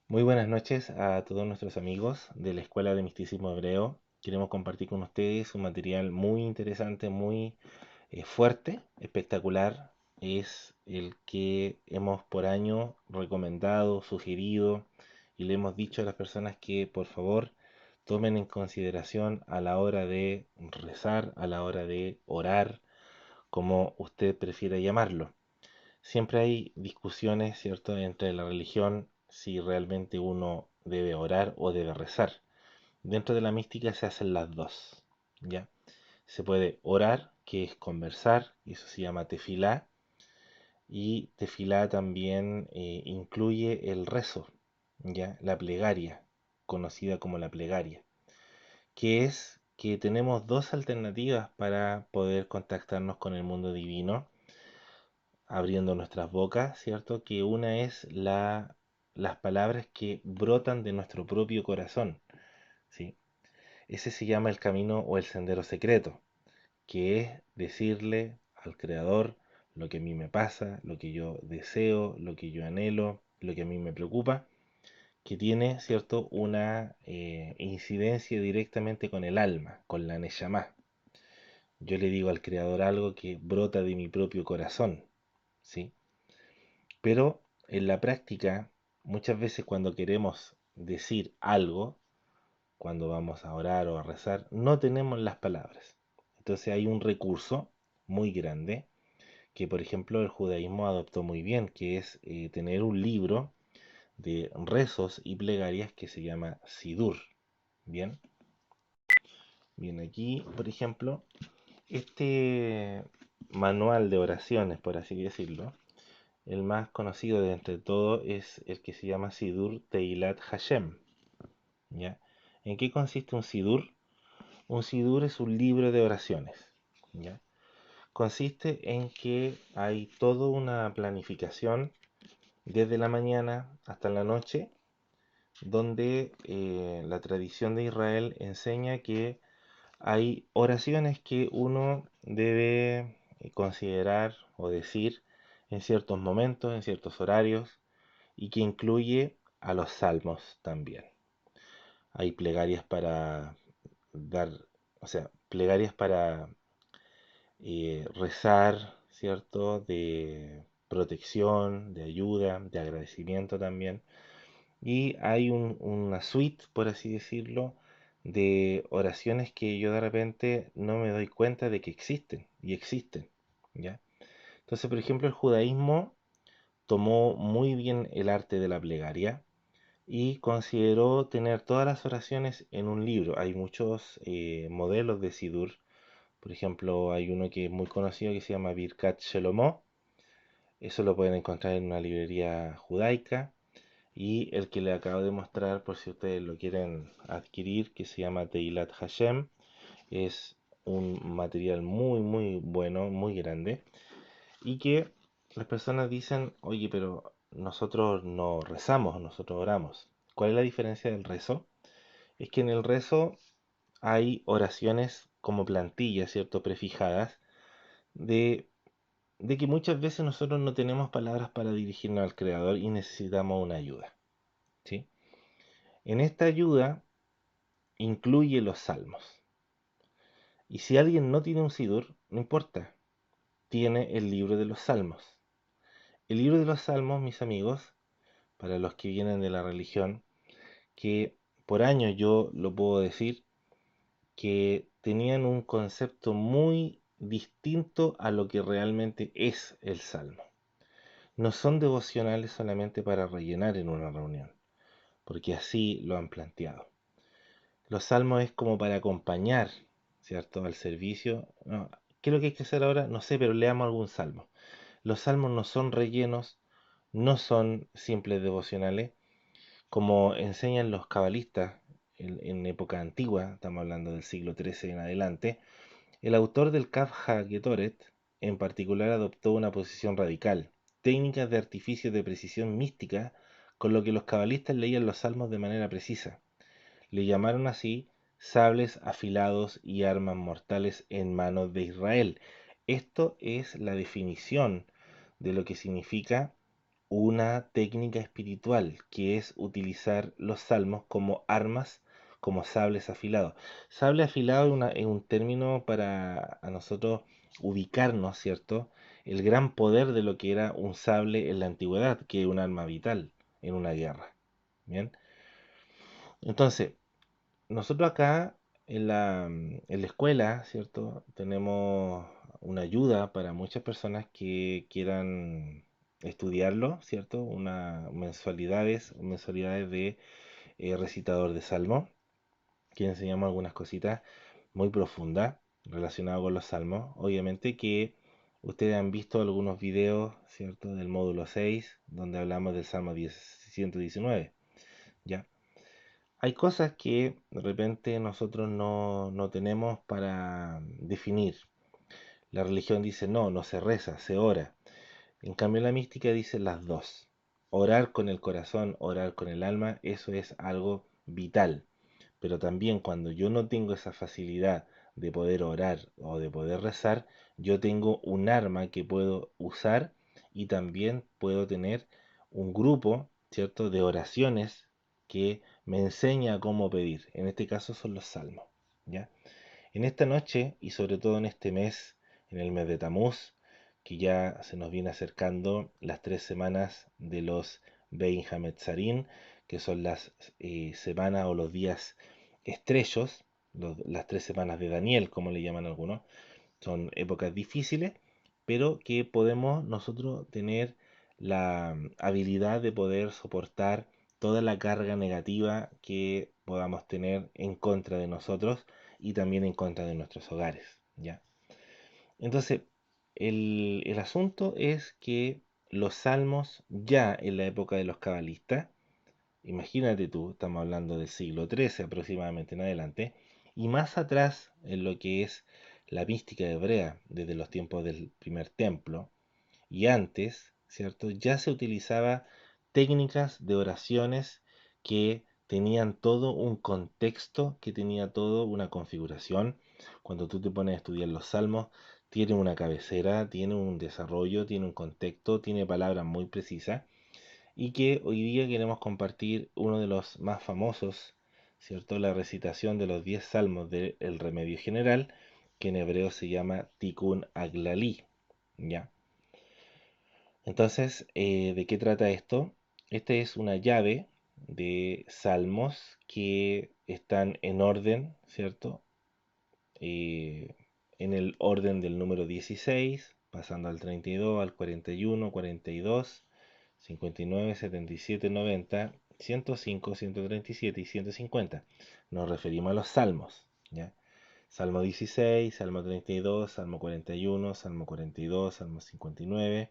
Muy buenas noches a todos nuestros amigos de la Escuela de Misticismo Hebreo. Queremos compartir con ustedes un material muy interesante, muy fuerte, espectacular. Es el que hemos por año recomendado, sugerido y le hemos dicho a las personas que por favor tomen en consideración a la hora de rezar, a la hora de orar, como usted prefiera llamarlo. Siempre hay discusiones, ¿cierto?, entre la religión, si realmente uno debe orar o debe rezar. Dentro de la mística se hacen las dos, ¿ya? Se puede orar, que es conversar, y eso se llama tefilá, y tefilá también incluye el rezo, ¿ya? La plegaria, conocida como la plegaria, que es que tenemos dos alternativas para poder contactarnos con el mundo divino abriendo nuestras bocas, ¿cierto? Que una es las palabras que brotan de nuestro propio corazón, ¿sí? Ese se llama el camino o el sendero secreto, que es decirle al Creador lo que a mí me pasa, lo que yo deseo, lo que yo anhelo, lo que a mí me preocupa, que tiene, ¿cierto?, una incidencia directamente con el alma, con la Neshama. Yo le digo al Creador algo que brota de mi propio corazón, ¿sí? Pero en la práctica, muchas veces cuando queremos decir algo, cuando vamos a orar o a rezar, no tenemos las palabras. Entonces hay un recurso muy grande que, por ejemplo, el judaísmo adoptó muy bien, que es tener un libro de rezos y plegarias que se llama Sidur. Bien, bien, aquí, por ejemplo, este manual de oraciones, por así decirlo, el más conocido de entre todos es el que se llama Sidur Teilat Hashem, ¿ya? ¿En qué consiste un Sidur? Un Sidur es un libro de oraciones, ¿ya? Consiste en que hay toda una planificación desde la mañana hasta la noche, donde la tradición de Israel enseña que hay oraciones que uno debe considerar o decir en ciertos momentos, en ciertos horarios, y que incluye a los salmos también. Hay plegarias para dar, o sea, plegarias para rezar, ¿cierto? De protección, de ayuda, de agradecimiento también. Y hay una suite, por así decirlo, de oraciones que yo de repente no me doy cuenta de que existen, y existen, ¿ya? Entonces, por ejemplo, el judaísmo tomó muy bien el arte de la plegaria y consideró tener todas las oraciones en un libro. Hay muchos modelos de Sidur. Por ejemplo, hay uno que es muy conocido que se llama Birkat Shlomo. Eso lo pueden encontrar en una librería judaica. Y el que le acabo de mostrar, por si ustedes lo quieren adquirir, que se llama Teilat Hashem, es un material muy, muy bueno, muy grande. Y que las personas dicen, oye, pero nosotros no rezamos, nosotros oramos. ¿Cuál es la diferencia del rezo? Es que en el rezo hay oraciones como plantillas, ¿cierto? Prefijadas, de, de que muchas veces nosotros no tenemos palabras para dirigirnos al Creador y necesitamos una ayuda, ¿sí? En esta ayuda incluye los salmos. Y si alguien no tiene un Sidur, no importa, tiene el libro de los salmos. El libro de los salmos, mis amigos, para los que vienen de la religión, que por años yo lo puedo decir, que tenían un concepto muy distinto a lo que realmente es el salmo. No son devocionales solamente para rellenar en una reunión, porque así lo han planteado. Los salmos es como para acompañar, ¿cierto?, al servicio. No, ¿qué es lo que hay que hacer ahora? No sé, pero leamos algún salmo. Los salmos no son rellenos, no son simples devocionales, como enseñan los cabalistas en época antigua, estamos hablando del siglo XIII en adelante. El autor del Kaf HaGetoret en particular adoptó una posición radical, técnicas de artificio de precisión mística, con lo que los cabalistas leían los salmos de manera precisa. Le llamaron así sables afilados y armas mortales en manos de Israel. Esto es la definición de lo que significa una técnica espiritual, que es utilizar los salmos como armas, como sables afilados. Sable afilado es un término para a nosotros ubicarnos, ¿cierto? El gran poder de lo que era un sable en la antigüedad, que es un arma vital en una guerra. Bien, entonces, nosotros acá en la escuela, ¿cierto? Tenemos una ayuda para muchas personas que quieran estudiarlo, ¿cierto? Mensualidades de recitador de salmos, que enseñamos algunas cositas muy profundas relacionadas con los salmos. Obviamente que ustedes han visto algunos videos, ¿cierto? Del módulo 6 donde hablamos del Salmo 119, ¿ya? Hay cosas que de repente nosotros no tenemos para definir. La religión dice no, no se reza, se ora. En cambio la mística dice las dos. Orar con el corazón, orar con el alma, eso es algo vital. Pero también cuando yo no tengo esa facilidad de poder orar o de poder rezar, yo tengo un arma que puedo usar y también puedo tener un grupo, ¿cierto?, de oraciones que me enseña cómo pedir. En este caso son los salmos, ¿ya? En esta noche y sobre todo en este mes, en el mes de Tamuz, que ya se nos viene acercando las 3 semanas de los Bein Hametzarim, que son las semanas o los días estrellos, las 3 semanas de Daniel, como le llaman algunos, son épocas difíciles, pero que podemos nosotros tener la habilidad de poder soportar toda la carga negativa que podamos tener en contra de nosotros y también en contra de nuestros hogares, ¿ya? Entonces, el asunto es que los salmos ya en la época de los cabalistas, imagínate tú, estamos hablando del siglo XIII aproximadamente en adelante, y más atrás en lo que es la mística hebrea, desde los tiempos del primer templo, y antes, ¿cierto? Ya se utilizaba técnicas de oraciones que tenían todo un contexto, que tenía todo una configuración. Cuando tú te pones a estudiar los salmos, tiene una cabecera, tiene un desarrollo, tiene un contexto, tiene palabras muy precisas y que hoy día queremos compartir uno de los más famosos, ¿cierto? La recitación de los 10 salmos del Remedio General, que en hebreo se llama Tikkun Aglali, ¿ya? Entonces, ¿de qué trata esto? Esta es una llave de salmos que están en orden, ¿cierto? Eh, en el orden del número 16, pasando al 32, al 41, 42, 59, 77, 90, 105, 137 y 150. Nos referimos a los salmos, ¿ya? Salmo 16, Salmo 32, Salmo 41, Salmo 42, Salmo 59,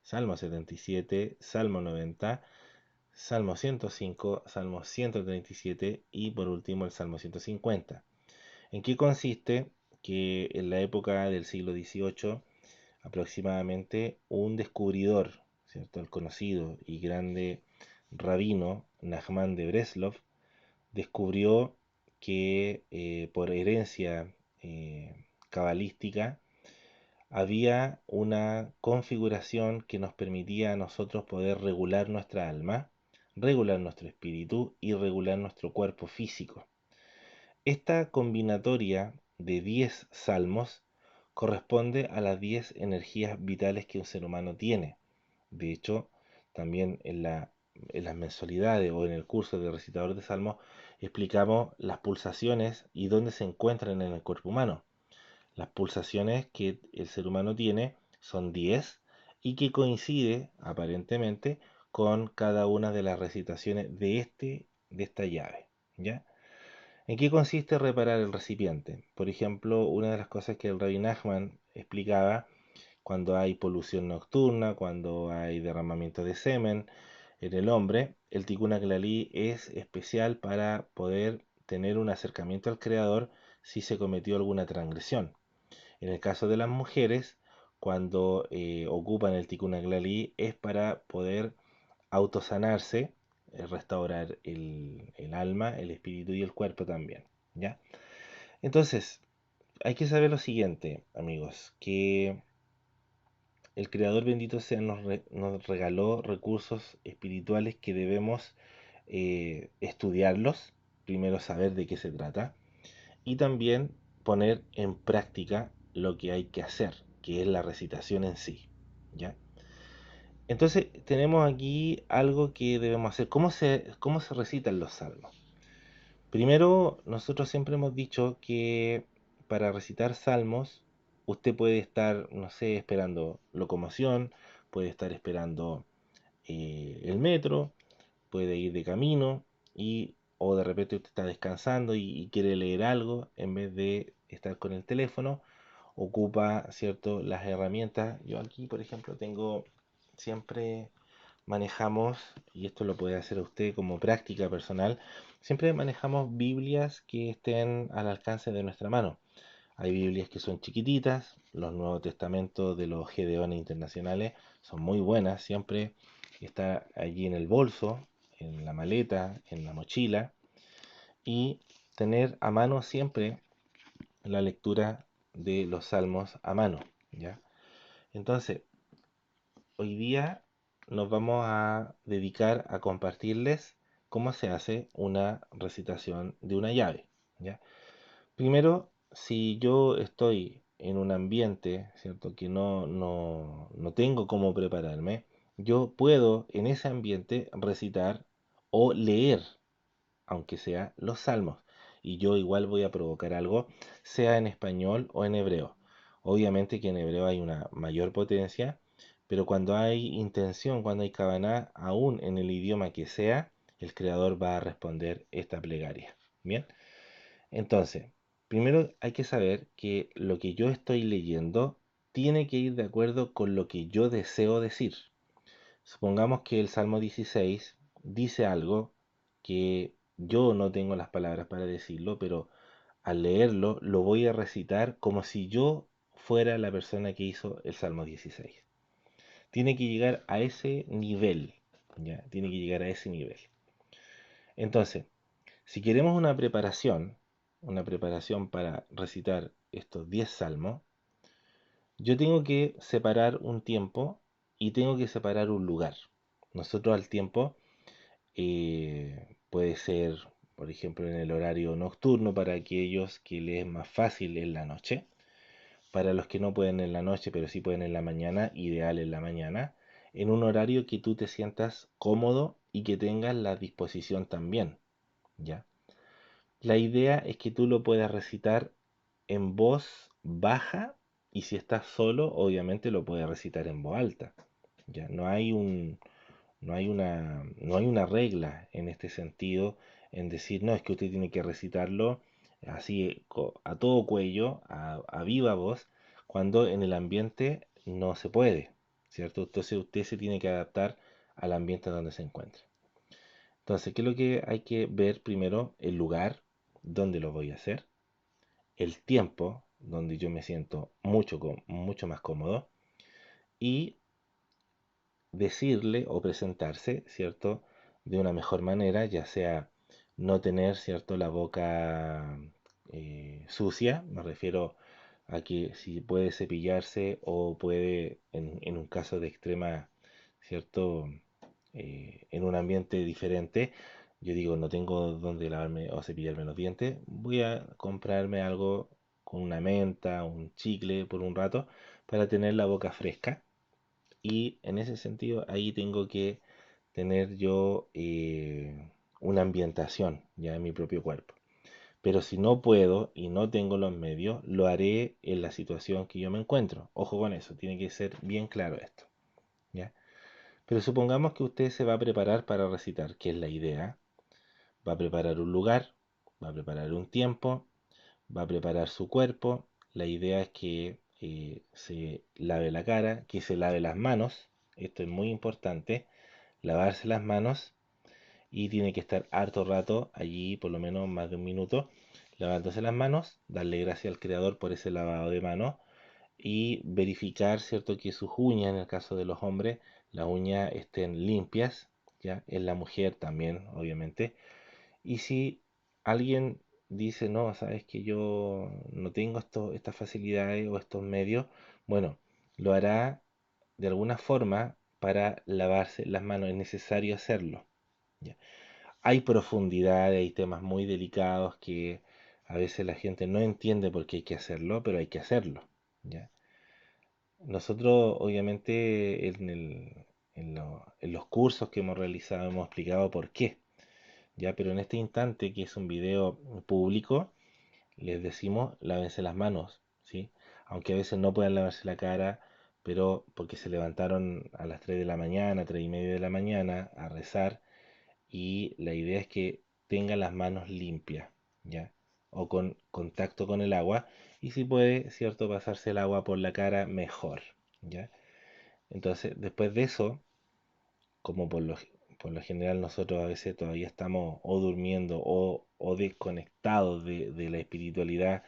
Salmo 77, Salmo 90, Salmo 105, Salmo 137 y por último el Salmo 150. ¿En qué consiste? Que en la época del siglo XVIII aproximadamente un descubridor, ¿cierto? El conocido y grande rabino Nachman de Breslov descubrió que por herencia cabalística había una configuración que nos permitía a nosotros poder regular nuestra alma, regular nuestro espíritu y regular nuestro cuerpo físico. Esta combinatoria de 10 salmos corresponde a las 10 energías vitales que un ser humano tiene. De hecho, también en las mensualidades o en el curso de recitador de salmos explicamos las pulsaciones y dónde se encuentran en el cuerpo humano. Las pulsaciones que el ser humano tiene son 10 y que coincide aparentemente con cada una de las recitaciones de esta llave, ¿ya? ¿En qué consiste reparar el recipiente? Por ejemplo, una de las cosas que el Rabbi Nachman explicaba cuando hay polución nocturna, cuando hay derramamiento de semen en el hombre, el Tikkun Aklali es especial para poder tener un acercamiento al Creador si se cometió alguna transgresión. En el caso de las mujeres, cuando ocupan el Tikkun Aklali es para poder autosanarse, restaurar el alma, el espíritu y el cuerpo también, ¿ya? Entonces, hay que saber lo siguiente, amigos, que el Creador bendito sea nos regaló recursos espirituales que debemos estudiarlos, primero saber de qué se trata y también poner en práctica lo que hay que hacer, que es la recitación en sí, ¿ya? Entonces tenemos aquí algo que debemos hacer. Cómo se recitan los salmos? Primero, nosotros siempre hemos dicho que para recitar salmos, usted puede estar, no sé, esperando locomoción, puede estar esperando el metro, puede ir de camino o de repente usted está descansando y quiere leer algo en vez de estar con el teléfono, ocupa, ¿cierto?, las herramientas. Yo aquí, por ejemplo, tengo siempre manejamos, y esto lo puede hacer usted como práctica personal, siempre manejamos Biblias que estén al alcance de nuestra mano. Hay Biblias que son chiquititas, los Nuevos Testamentos de los Gedeones Internacionales son muy buenas, siempre está allí en el bolso, en la maleta, en la mochila, y tener a mano siempre la lectura de los salmos a mano, ¿ya? Entonces, hoy día nos vamos a dedicar a compartirles cómo se hace una recitación de una llave, ¿ya? Primero, si yo estoy en un ambiente, ¿cierto?, que no tengo cómo prepararme, yo puedo en ese ambiente recitar o leer, aunque sea los salmos. Y yo igual voy a provocar algo, sea en español o en hebreo. Obviamente que en hebreo hay una mayor potencia, pero cuando hay intención, cuando hay kavaná, aún en el idioma que sea, el creador va a responder esta plegaria. Bien, entonces, primero hay que saber que lo que yo estoy leyendo tiene que ir de acuerdo con lo que yo deseo decir. Supongamos que el Salmo 16 dice algo que yo no tengo las palabras para decirlo, pero al leerlo lo voy a recitar como si yo fuera la persona que hizo el Salmo 16. Tiene que llegar a ese nivel, ¿ya? Tiene que llegar a ese nivel. Entonces, si queremos una preparación para recitar estos 10 salmos, yo tengo que separar un tiempo y tengo que separar un lugar. Nosotros al tiempo puede ser, por ejemplo, en el horario nocturno para aquellos que les es más fácil en la noche. Para los que no pueden en la noche, pero sí pueden en la mañana, ideal en la mañana, en un horario que tú te sientas cómodo y que tengas la disposición también, ¿ya? La idea es que tú lo puedas recitar en voz baja y si estás solo, obviamente lo puedes recitar en voz alta, ¿ya? No hay una regla en este sentido en decir, no, es que usted tiene que recitarlo así a todo cuello, a viva voz, cuando en el ambiente no se puede, ¿cierto? Entonces usted se tiene que adaptar al ambiente donde se encuentra. Entonces, ¿qué es lo que hay que ver primero? El lugar donde lo voy a hacer, el tiempo donde yo me siento mucho más cómodo y decirle o presentarse, ¿cierto? De una mejor manera, ya sea no tener, ¿cierto? La boca sucia, me refiero a que si puede cepillarse o puede, en un caso de extrema, ¿cierto? En un ambiente diferente, yo digo, no tengo dónde lavarme o cepillarme los dientes, voy a comprarme algo con una menta, un chicle por un rato para tener la boca fresca y en ese sentido, ahí tengo que tener yo una ambientación ya en mi propio cuerpo. Pero si no puedo y no tengo los medios, lo haré en la situación que yo me encuentro. Ojo con eso, tiene que ser bien claro esto, ¿ya? Pero supongamos que usted se va a preparar para recitar, que es la idea. Va a preparar un lugar, va a preparar un tiempo, va a preparar su cuerpo. La idea es que se lave la cara, que se lave las manos. Esto es muy importante, lavarse las manos y tiene que estar harto rato allí, por lo menos más de un minuto, lavándose las manos, darle gracias al creador por ese lavado de manos y verificar, ¿cierto?, que sus uñas, en el caso de los hombres, las uñas estén limpias, ¿ya? En la mujer también, obviamente. Y si alguien dice, no, sabes que yo no tengo estas facilidades o estos medios, bueno, lo hará de alguna forma para lavarse las manos, es necesario hacerlo. ¿Ya? Hay profundidades, hay temas muy delicados que a veces la gente no entiende por qué hay que hacerlo, pero hay que hacerlo. ¿Ya? Nosotros, obviamente, en los cursos que hemos realizado hemos explicado por qué. ¿Ya? Pero en este instante, que es un video público, les decimos lávense las manos, ¿sí? Aunque a veces no puedan lavarse la cara, pero porque se levantaron a las 3 de la mañana, 3 y media de la mañana a rezar, y la idea es que tengan las manos limpias, ¿ya? O con contacto con el agua, y si puede, ¿cierto? Pasarse el agua por la cara, mejor, ¿ya? Entonces, después de eso, como por lo general nosotros a veces todavía estamos o durmiendo o desconectados de la espiritualidad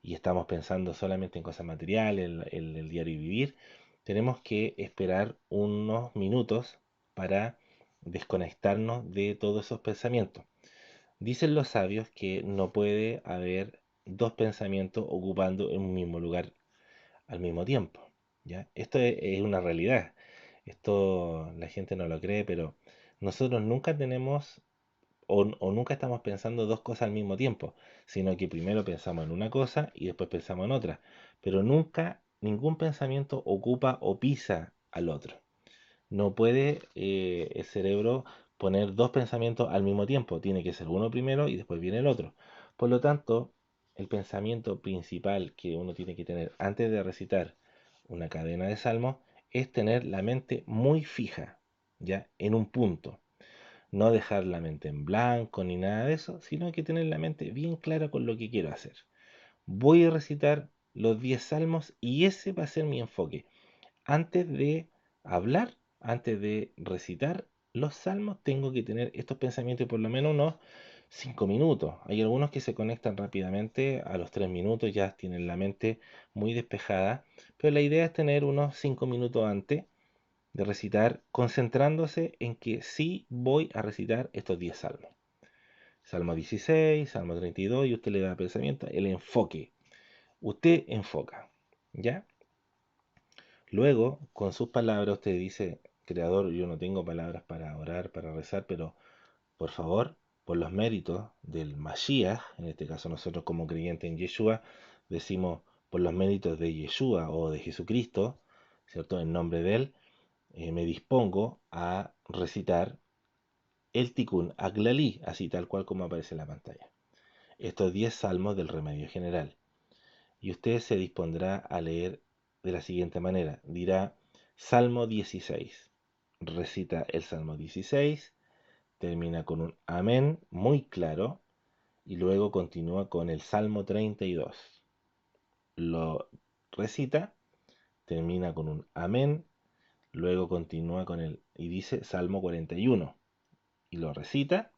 y estamos pensando solamente en cosas materiales, en el diario vivir, tenemos que esperar unos minutos para desconectarnos de todos esos pensamientos. Dicen los sabios que no puede haber dos pensamientos ocupando en un mismo lugar al mismo tiempo, ¿ya? Esto es una realidad. Esto la gente no lo cree, pero nosotros nunca tenemos o nunca estamos pensando dos cosas al mismo tiempo, sino que primero pensamos en una cosa y después pensamos en otra, pero nunca ningún pensamiento ocupa o pisa al otro. No puede el cerebro poner dos pensamientos al mismo tiempo, tiene que ser uno primero y después viene el otro. Por lo tanto, el pensamiento principal que uno tiene que tener antes de recitar una cadena de salmos es tener la mente muy fija, ya en un punto. No dejar la mente en blanco ni nada de eso, sino que tener la mente bien clara con lo que quiero hacer. Voy a recitar los 10 salmos y ese va a ser mi enfoque. Antes de hablar, antes de recitar los salmos, tengo que tener estos pensamientos por lo menos unos 5 minutos. Hay algunos que se conectan rápidamente, a los 3 minutos ya tienen la mente muy despejada, pero la idea es tener unos 5 minutos antes de recitar, concentrándose en que sí voy a recitar estos 10 salmos. Salmo 16, Salmo 32, y usted le da pensamiento, el enfoque. Usted enfoca, ¿ya? Luego, con sus palabras, usted dice, Creador, yo no tengo palabras para orar, para rezar, pero por favor, por los méritos del Mashiach, en este caso nosotros como creyentes en Yeshua, decimos por los méritos de Yeshua o de Jesucristo, ¿cierto? En nombre de Él, me dispongo a recitar el Tikkun Aglalí, así tal cual como aparece en la pantalla. Estos 10 salmos del remedio general. Y usted se dispondrá a leer de la siguiente manera. Dirá Salmo 16. Recita el Salmo 16, termina con un amén muy claro y luego continúa con el Salmo 32. Lo recita, termina con un amén, luego continúa con el y dice Salmo 41 y lo recita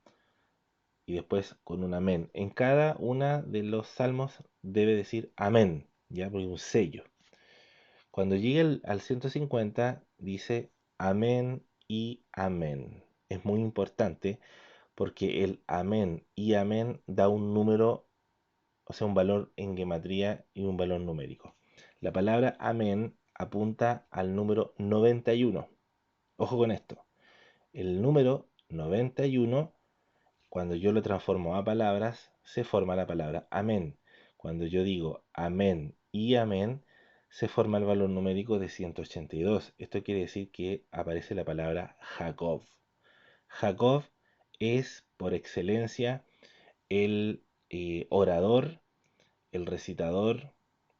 y después con un amén. En cada una de los salmos debe decir amén, ya porque un sello. Cuando llegue al 150 dice amén y amén. Es muy importante porque el amén y amén da un número, o sea, un valor en gematría y un valor numérico. La palabra amén apunta al número 91. Ojo con esto. El número 91, cuando yo lo transformo a palabras, se forma la palabra amén. Cuando yo digo amén y amén, se forma el valor numérico de 182. Esto quiere decir que aparece la palabra Jacob. Jacob es por excelencia el orador, el recitador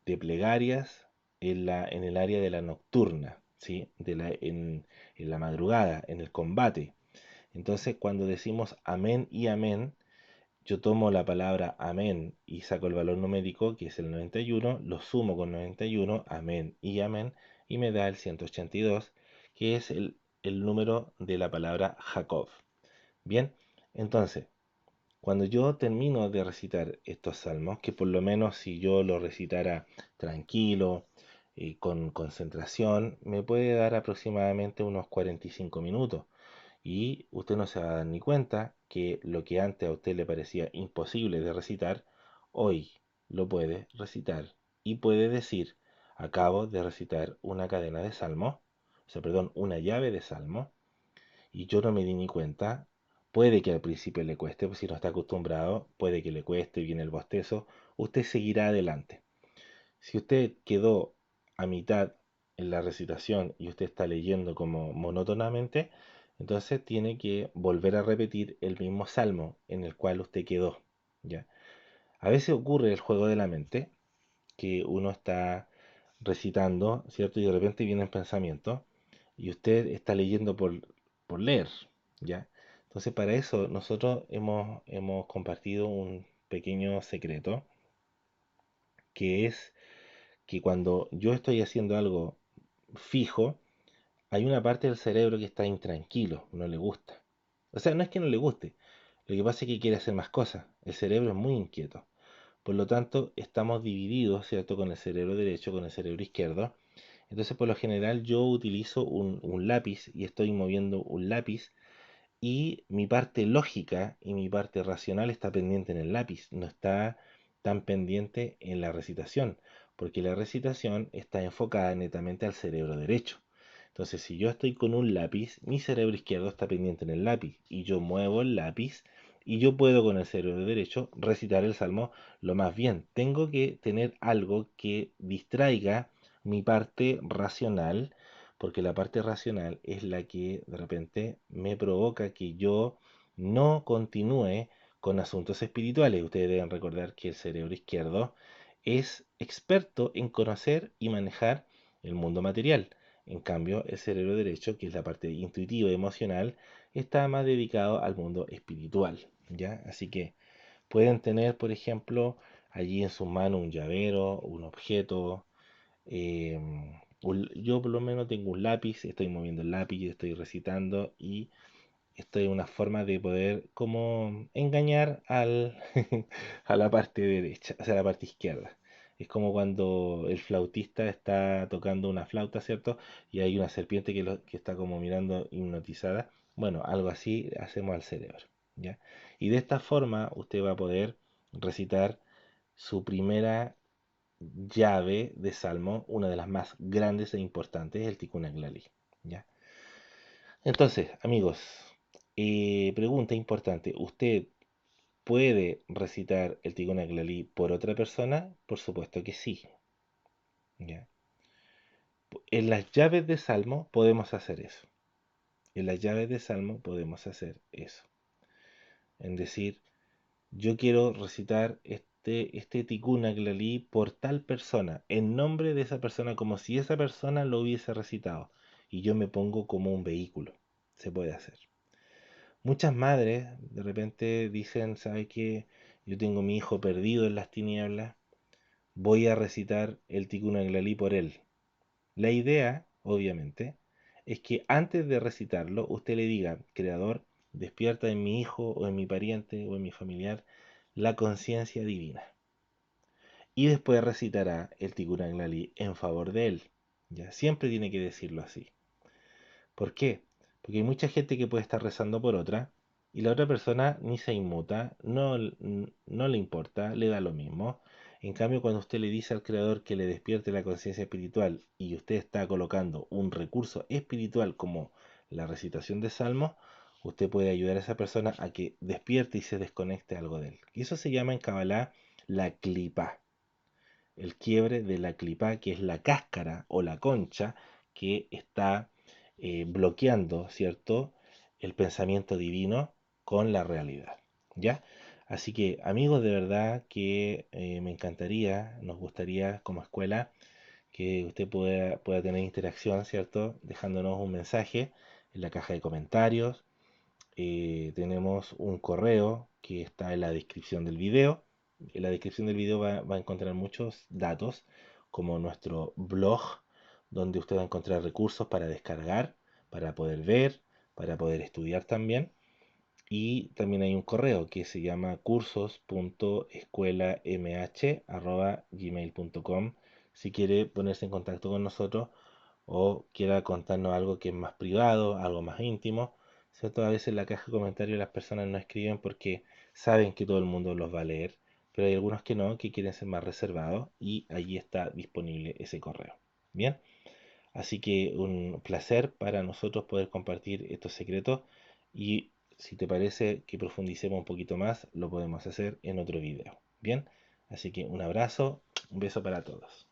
de plegarias en el área de la nocturna, ¿sí? En la madrugada, en el combate. Entonces, cuando decimos amén y amén, yo tomo la palabra amén y saco el valor numérico, que es el 91, lo sumo con 91, amén y amén, y me da el 182, que es el número de la palabra Jacob. Bien, entonces, cuando yo termino de recitar estos salmos, que por lo menos si yo lo recitara tranquilo, con concentración, me puede dar aproximadamente unos 45 minutos. Y usted no se va a dar ni cuenta que lo que antes a usted le parecía imposible de recitar, hoy lo puede recitar y puede decir, acabo de recitar una cadena de salmos o sea, perdón, una llave de salmo, y yo no me di ni cuenta. Puede que al principio le cueste, pues si no está acostumbrado, puede que le cueste, viene el bostezo, usted seguirá adelante. Si usted quedó a mitad en la recitación y usted está leyendo como monótonamente, entonces tiene que volver a repetir el mismo salmo en el cual usted quedó, ¿ya? A veces ocurre el juego de la mente, que uno está recitando, ¿cierto? Y de repente viene el pensamiento y usted está leyendo por leer, ¿ya? Entonces para eso nosotros hemos compartido un pequeño secreto, que es que cuando yo estoy haciendo algo fijo, hay una parte del cerebro que está intranquilo, no le gusta. O sea, no es que no le guste, lo que pasa es que quiere hacer más cosas. El cerebro es muy inquieto. Por lo tanto, estamos divididos, ¿cierto? Con el cerebro derecho, con el cerebro izquierdo. Entonces, por lo general, yo utilizo un lápiz y estoy moviendo un lápiz y mi parte lógica y mi parte racional está pendiente en el lápiz, no está tan pendiente en la recitación, porque la recitación está enfocada netamente al cerebro derecho. Entonces, si yo estoy con un lápiz, mi cerebro izquierdo está pendiente en el lápiz y yo muevo el lápiz y yo puedo con el cerebro derecho recitar el salmo lo más bien. Tengo que tener algo que distraiga mi parte racional, porque la parte racional es la que de repente me provoca que yo no continúe con asuntos espirituales. Ustedes deben recordar que el cerebro izquierdo es experto en conocer y manejar el mundo material. En cambio, el cerebro derecho, que es la parte intuitiva y emocional, está más dedicado al mundo espiritual, ¿ya? Así que pueden tener, por ejemplo, allí en sus manos un llavero, un objeto, yo por lo menos tengo un lápiz, estoy moviendo el lápiz, estoy recitando y esto es una forma de poder como engañar a la parte derecha, o sea, a la parte izquierda. Es como cuando el flautista está tocando una flauta, ¿cierto? Y hay una serpiente que está como mirando hipnotizada. Bueno, algo así hacemos al cerebro, ¿ya? Y de esta forma usted va a poder recitar su primera llave de salmo, una de las más grandes e importantes, el Tikkun Olam, ¿ya? Entonces, amigos, pregunta importante, ¿usted puede recitar el Tikkun Olam por otra persona? Por supuesto que sí, ¿ya? En las llaves de salmo podemos hacer eso. En las llaves de salmo podemos hacer eso. En decir, yo quiero recitar este Tikkun Olam por tal persona, en nombre de esa persona, como si esa persona lo hubiese recitado, y yo me pongo como un vehículo. Se puede hacer. Muchas madres de repente dicen, ¿sabe qué? Yo tengo mi hijo perdido en las tinieblas, voy a recitar el Tikkun Olam por él. La idea, obviamente, es que antes de recitarlo, usted le diga, Creador, despierta en mi hijo o en mi pariente o en mi familiar la conciencia divina. Y después recitará el Tikkun Olam en favor de él. ¿Ya? Siempre tiene que decirlo así. ¿Por qué? Porque hay mucha gente que puede estar rezando por otra y la otra persona ni se inmuta, no le importa, le da lo mismo. En cambio, cuando usted le dice al Creador que le despierte la conciencia espiritual y usted está colocando un recurso espiritual como la recitación de salmos, usted puede ayudar a esa persona a que despierte y se desconecte algo de él. Y eso se llama en Kabbalah la clipa, el quiebre de la clipa, que es la cáscara o la concha que está bloqueando, ¿cierto?, el pensamiento divino con la realidad, ¿ya? Así que, amigos, de verdad que me encantaría, nos gustaría como escuela que usted pueda tener interacción, ¿cierto?, dejándonos un mensaje en la caja de comentarios. Tenemos un correo que está en la descripción del video. En la descripción del video va a encontrar muchos datos, como nuestro blog, donde usted va a encontrar recursos para descargar, para poder ver, para poder estudiar también. Y también hay un correo que se llama cursos.escuelamh@gmail.com si quiere ponerse en contacto con nosotros o quiera contarnos algo que es más privado, algo más íntimo, ¿cierto? A veces en la caja de comentarios las personas no escriben porque saben que todo el mundo los va a leer, pero hay algunos que no, que quieren ser más reservados y allí está disponible ese correo. Bien, Así que un placer para nosotros poder compartir estos secretos y si te parece que profundicemos un poquito más, lo podemos hacer en otro video. Bien, así que un abrazo, un beso para todos.